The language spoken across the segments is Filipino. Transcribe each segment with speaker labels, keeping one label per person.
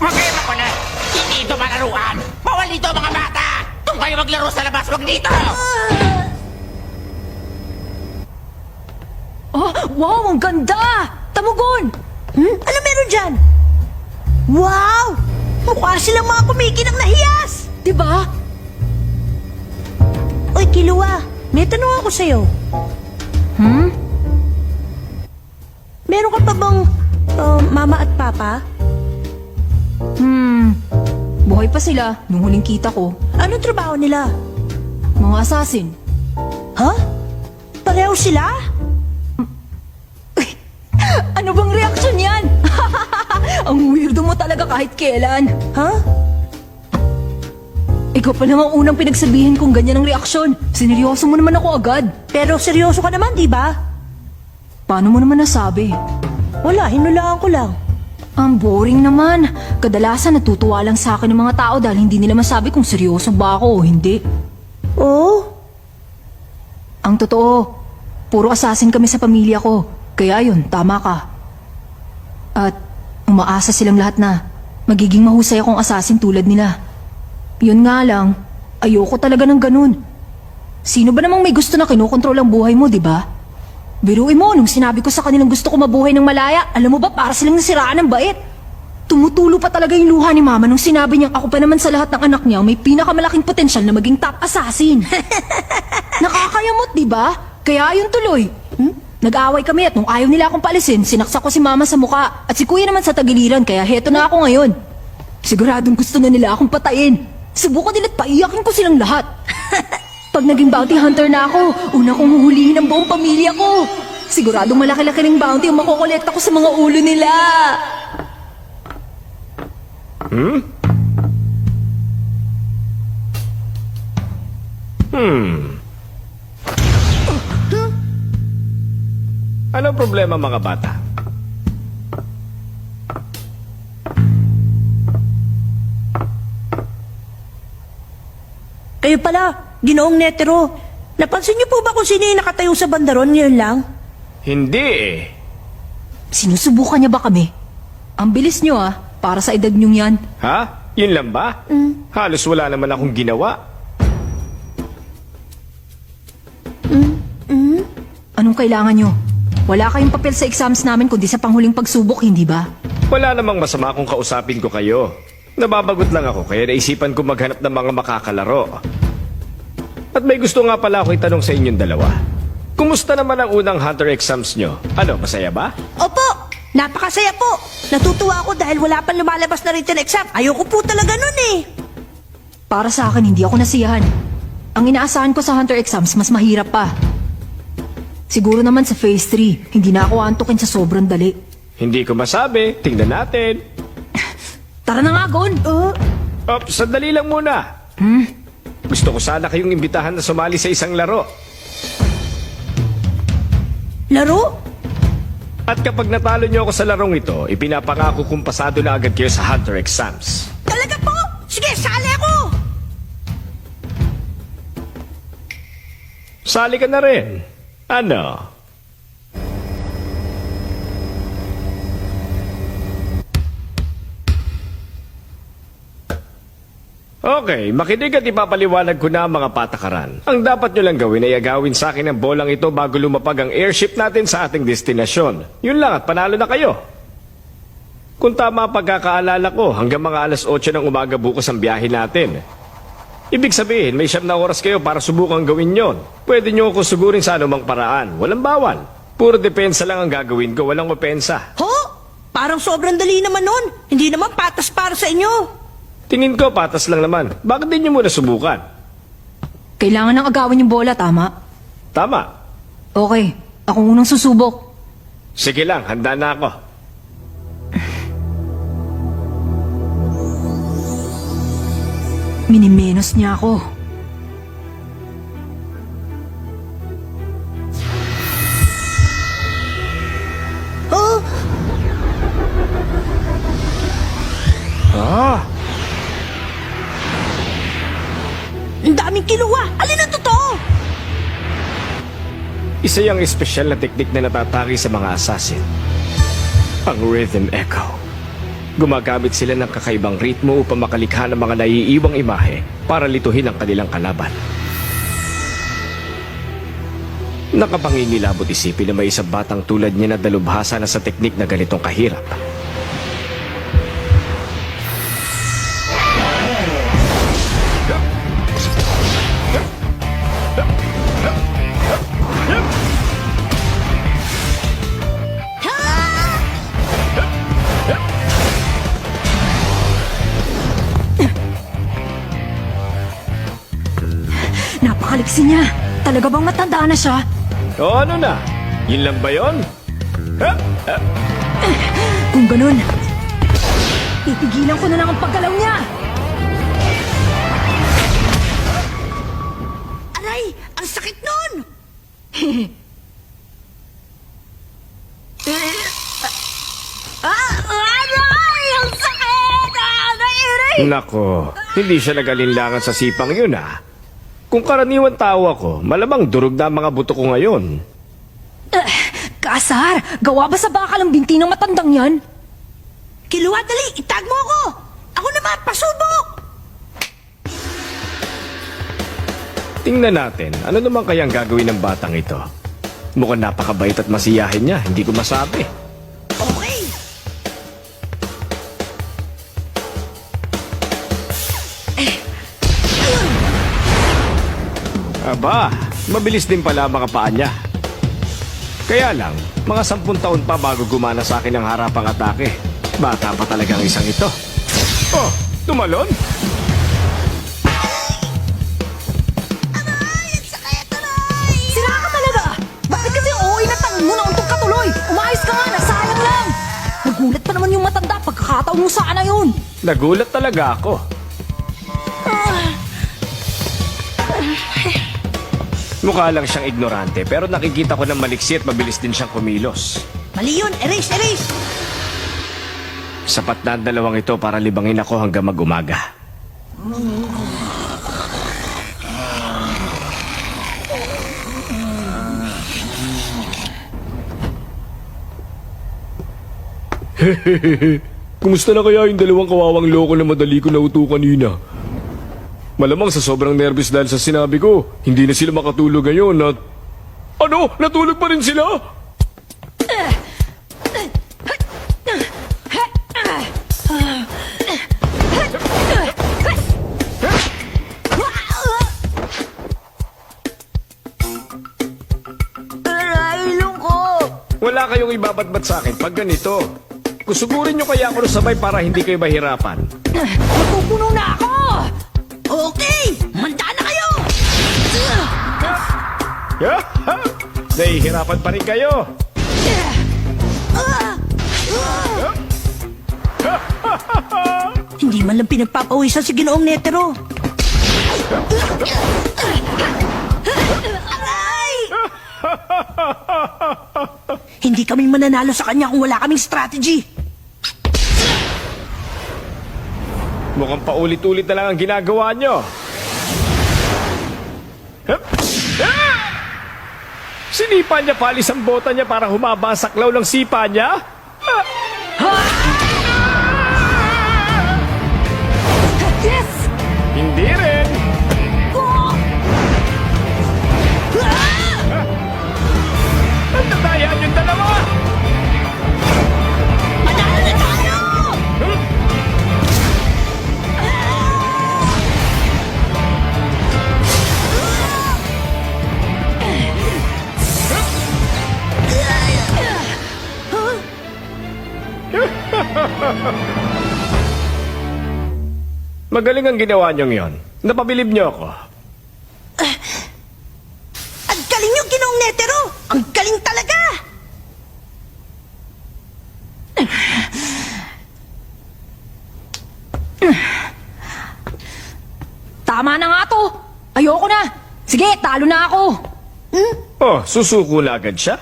Speaker 1: Magkaiba ko na! Hindi ito malaruan! Bawal dito mga bata! Kung kayo maglaro sa labas, wag dito!
Speaker 2: Oh, wow, ang ganda! Tamugon!
Speaker 3: Ano meron dyan? Wow! Mukha silang mga kumikinang nahiyas!
Speaker 2: Diba?
Speaker 3: Uy, Kilua, may tanong ako sa'yo. Meron ka pa bang mama at papa?
Speaker 2: Buhay pa sila nung huling kita ko.
Speaker 3: Anong trabaho nila?
Speaker 2: Mga assassin.
Speaker 3: Ha? Pareho sila?
Speaker 2: Ano bang reaksyon yan? Ang weirdo mo talaga kahit kailan.
Speaker 3: Ha?
Speaker 2: Ikaw pa namang unang pinagsabihin kong ganyan ang reaksyon. Sineryoso mo naman ako agad.
Speaker 3: Pero seryoso ka naman, di ba?
Speaker 2: Paano mo naman nasabi?
Speaker 3: Wala, hinulaan ko lang.
Speaker 2: Ang boring naman. Kadalasan natutuwa lang sa akin ng mga tao dahil hindi nila masabi kung seryoso ba ako o hindi.
Speaker 3: Oo?
Speaker 2: Ang totoo, puro assassin kami sa pamilya ko. Kaya yun, tama ka. At umaasa silang lahat na magiging mahusay akong assassin tulad nila. Yun nga lang, ayoko talaga ng ganun. Sino ba namang may gusto na kinokontrol ang buhay mo, di ba? Biruin mo, nung sinabi ko sa kanilang gusto ko mabuhay ng malaya, alam mo ba, para silang nasiraan ng bait. Tumutulo pa talaga yung luha ni Mama nung sinabi niyang ako pa naman sa lahat ng anak niya may pinakamalaking potensyal na maging top assassin. Nakakayamot, di ba? Kaya yun tuloy. Nag-aaway kami at nung ayaw nila akong paalisin, sinaksak ko si Mama sa muka at si Kuya naman sa tagiliran kaya heto na ako ngayon. Siguradong gusto na nila akong patayin. Subukan nila at paiyakin ko silang lahat. Pag naging bounty hunter na ako, una kong huhulihin ang buong pamilya ko. Siguradong malaki-laki ng bounty ang makokolekta ko sa mga ulo nila.
Speaker 4: Anong problema mga bata?
Speaker 3: Kayo pala, Ginoong Netero. Napansin niyo po ba kung sino yung nakatayo sa bandaron ngayon lang?
Speaker 4: Hindi eh.
Speaker 2: Sinusubukan niya ba kami? Ang bilis niyo para sa edad niyong yan.
Speaker 4: Ha? Yun lang ba? Halos wala naman akong ginawa.
Speaker 2: Anong kailangan niyo? Wala kayong papel sa exams namin kundi sa panghuling pagsubok, hindi ba?
Speaker 4: Wala namang masama kung kausapin ko kayo. Nababagot lang ako kaya naisipan ko maghanap ng mga makakalaro. At may gusto nga pala ako itanong sa inyong dalawa. Kumusta naman ang unang Hunter exams nyo? Ano, masaya ba?
Speaker 3: Opo, napakasaya po. Natutuwa ako dahil wala pang lumalabas na written exam. Ayoko po talaga nun eh.
Speaker 2: Para sa akin, hindi ako nasiyahan. Ang inaasahan ko sa Hunter exams, mas mahirap pa. Siguro naman sa Phase 3, hindi na ako antukin sa sobrang dali.
Speaker 4: Hindi ko masabi. Tingnan natin.
Speaker 2: Tara na nga, Gon!
Speaker 4: Sandali lang muna. Gusto ko sana kayong imbitahan na sumali sa isang laro.
Speaker 3: Laro?
Speaker 4: At kapag natalo niyo ako sa larong ito, ipinapangako kong pasado na agad kayo sa Hunter exams.
Speaker 3: Talaga po? Sige, sali ako!
Speaker 4: Sali ka na rin. Ano? Okay, makinig at ipapaliwanag ko na ang mga patakaran. Ang dapat nyo lang gawin ay agawin sa akin ang bolang ito bago lumapag ang airship natin sa ating destinasyon. Yun lang at panalo na kayo. Kung tama ang pagkakaalala ko, hanggang mga alas 8 ng umaga bukas ang biyahe natin. Ibig sabihin, may 7 na oras kayo para subukang gawin yon. Pwede nyo ako sugurin sa anumang paraan. Walang bawal. Puro depensa lang ang gagawin ko, walang opensa.
Speaker 3: Ho? Parang sobrang dali naman nun. Hindi naman patas para sa inyo.
Speaker 4: Tingin ko patas lang naman. Bakit din nyo muna subukan?
Speaker 2: Kailangan nang agawin yung bola, tama?
Speaker 4: Tama.
Speaker 2: Okay, ako unang susubok.
Speaker 4: Sige lang, handa na ako.
Speaker 2: Minimenos niya ako.
Speaker 3: Oh, ang daming kiluwa. Alin ang totoo?
Speaker 4: Isa yung espesyal na teknik na natatagi sa mga assassin. Ang Rhythm Echo. Gumagamit sila ng kakaibang ritmo upang makalikha ng mga naiiwang imahe para lituhin ang kanilang kalaban. Nakapangingilabot isipin na may isang batang tulad niya na dalubhasa na sa teknik na ganitong kahirap.
Speaker 2: Napakaliksi niya. Talaga bang matanda na siya?
Speaker 4: O ano na? Yun lang ba yun?
Speaker 2: Kung ganun, titigilan ko na lang ang paggalaw niya.
Speaker 3: Aray! Ang sakit nun! Aray! Ang sakit! Aray!
Speaker 4: Nako, hindi siya nagalinlangan sa sipang yun ah. Kung karaniwan tao ako, malamang durog na ang mga buto ko ngayon.
Speaker 2: Kasar, gawa ba sa bakal ang binti ng matandang yan?
Speaker 3: Kiluwa, dali! Itag mo ako! Ako naman, pasubok!
Speaker 4: Tingnan natin, ano naman kayang gagawin ng batang ito? Mukhang napakabait at masiyahin niya, hindi ko masabi.
Speaker 3: Okay!
Speaker 4: Aba, mabilis din pala ang mga paa niya. Kaya lang, mga 10 taon pa bago gumana sa akin ang harapang atake. Bata pa talagang isang ito. Oh, tumalon?
Speaker 2: Sira ka talaga! Bakit kasi ooy na tangin mo na untog ka tuloy? Umayos ka nga, nasayang lang! Nagulat pa naman yung matanda pagkakataon mo sana yun!
Speaker 4: Nagulat talaga ako. Mukha lang siyang ignorante pero nakikita ko ng maliksi at mabilis din siyang kumilos.
Speaker 3: Mali yun! Erase! Erase!
Speaker 4: Sapat na ang dalawang ito para libangin ako hanggang mag-umaga. Kumusta na kaya yung dalawang kawawang loko na madali ko nauto kanina? Malamang sa sobrang nervous dahil sa sinabi ko, hindi na sila makatulog ngayon at... Ano? Natulog pa rin sila?
Speaker 3: Aray! Lungko!
Speaker 4: Wala kayong ibabatbat sa akin pag ganito. Kusugurin nyo kaya ako sabay para hindi kayo mahirapan.
Speaker 2: Napupuno na ako!
Speaker 3: Okay! Manda na kayo!
Speaker 4: Nahihirapan pa rin kayo.
Speaker 3: Hindi man lang pinagpapawisan si Ginoong Netero. Aray! Hindi kami mananalo sa kanya kung wala kaming strategy.
Speaker 4: Mukhang paulit-ulit na lang ang ginagawa nyo. Sinipa niya palis ang bota niya para humaba ang saklaw ng sipa niya?
Speaker 2: Yes!
Speaker 4: Hindi rin. Ang tatayaan yung dalawa.
Speaker 3: Manalo na tayo!
Speaker 4: Magaling ang ginawa niyong yon. Napabilib niyo ako.
Speaker 3: Ang galing yung Ginoong Netero! Ang galing talaga!
Speaker 2: Tama na nga to! Ayoko na! Sige, talo na ako!
Speaker 4: Oh, susuko na agad siya?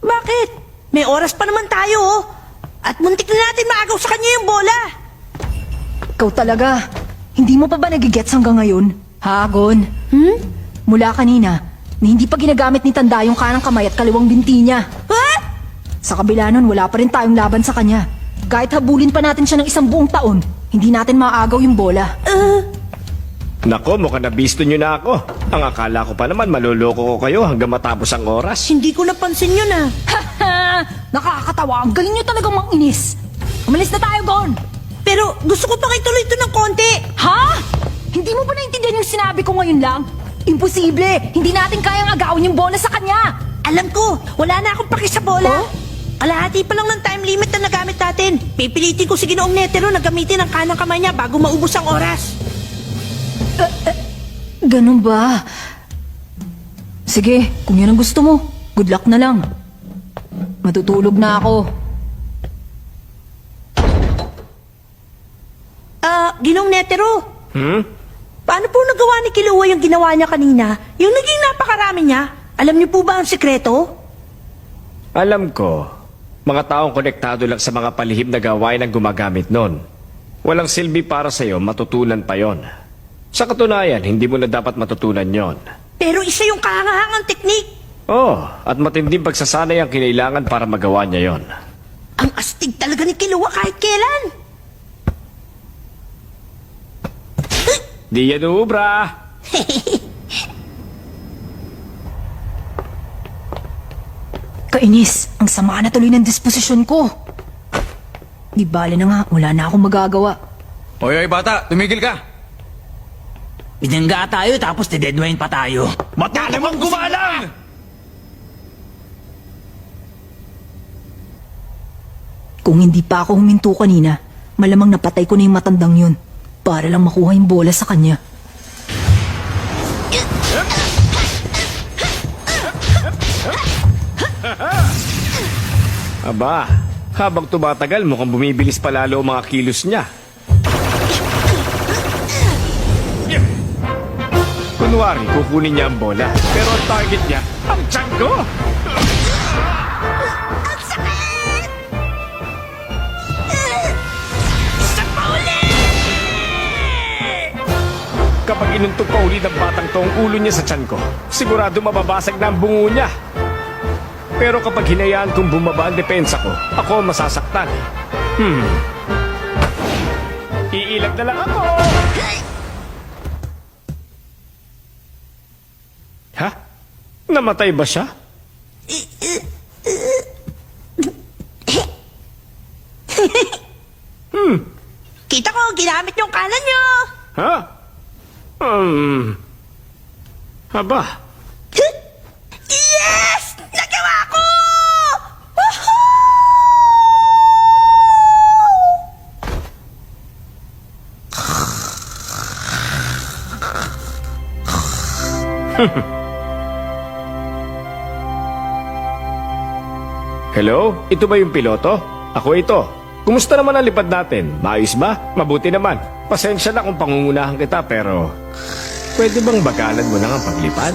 Speaker 3: Bakit? May oras pa naman tayo, oh. At muntik na natin maagaw sa kanya yung bola.
Speaker 2: Ikaw talaga, hindi mo pa ba nagigets hanggang ngayon? Hagon? Mula kanina, na hindi pa ginagamit ni Tanda yung kanang kamay at kaliwang binti niya.
Speaker 3: Ha?
Speaker 2: Sa kabila nun, wala pa rin tayong laban sa kanya. Kahit habulin pa natin siya ng 1 buong taon, hindi natin maaagaw yung bola.
Speaker 4: Nako, mukhang nabisto nyo na ako. Ang akala ko pa naman maluloko ko kayo hanggang matapos ang oras.
Speaker 3: Hindi ko napansin yun ah.
Speaker 2: Nakakatawa. Ang galing nyo talagang manginis. Umalis na tayo doon.
Speaker 3: Pero gusto ko pang ituloy ito ng konti.
Speaker 2: Ha? Hindi mo ba naintindihan yung sinabi ko ngayon lang? Imposible. Hindi natin kayang agawin yung bola sa kanya.
Speaker 3: Alam ko, wala na akong paki sa bola. Kalahati pa lang ng time limit na nagamit natin. Pipilitin ko si Ginoong Netero na gamitin ang kanang kamay niya bago maubos ang oras.
Speaker 2: Ganun ba? Sige, kung yun ang gusto mo, good luck na lang. Matutulog na ako.
Speaker 3: Ginoong Netero, paano po nagawa ni Kilua yung ginawa niya kanina? Yung naging napakarami niya? Alam niyo po ba ang sikreto?
Speaker 4: Alam ko, mga taong konektado lang sa mga palihim na gawain ang gumagamit nun. Walang silbi para sa'yo, matutunan pa yon. Sa katunayan, hindi mo na dapat matutunan yon.
Speaker 3: Pero isa yung kahangahangang teknik.
Speaker 4: Oh, at matinding pagsasanay ang kinailangan para magawa niya yon.
Speaker 3: Ang astig talaga ni Kilua kahit kailan.
Speaker 4: Di yan ubra!
Speaker 2: Kainis, ang sama na tuloy ng disposisyon ko. Di bale na nga, wala na akong magagawa.
Speaker 5: Hoy, bata, tumigil ka!
Speaker 1: Binangga tayo tapos deadline pa tayo.
Speaker 4: Mata namang gumalang!
Speaker 2: Kung hindi pa ako huminto kanina, malamang napatay ko na yung matandang yun para lang makuha yung bola sa kanya.
Speaker 4: Aba, habang tumatagal mukhang bumibilis palalo ang mga kilos niya. Kunwari, kukunin niya ang bola. Pero ang target niya, ang tiyan ko! Kapag inuntog pa uli ng batang to ang ulo niya sa tiyan ko, sigurado mababasag na ang bungo niya. Pero kapag hinayaan kong bumaba ang depensa ko, ako ang masasaktan. Iilag na lang ako! Ha? Namatay ba siya?
Speaker 3: Kita ko, ginamit yung kanan niyo.
Speaker 4: Ha? Aba,
Speaker 3: Yes! Nagawa ko!
Speaker 4: hello? Ito ba yung piloto? Ako ito. Kumusta naman ang lipad natin? Maayos ba? Mabuti naman. Pasensya na kung pangungunahan kita pero... Pwede bang bagalan mo na ang paglipad?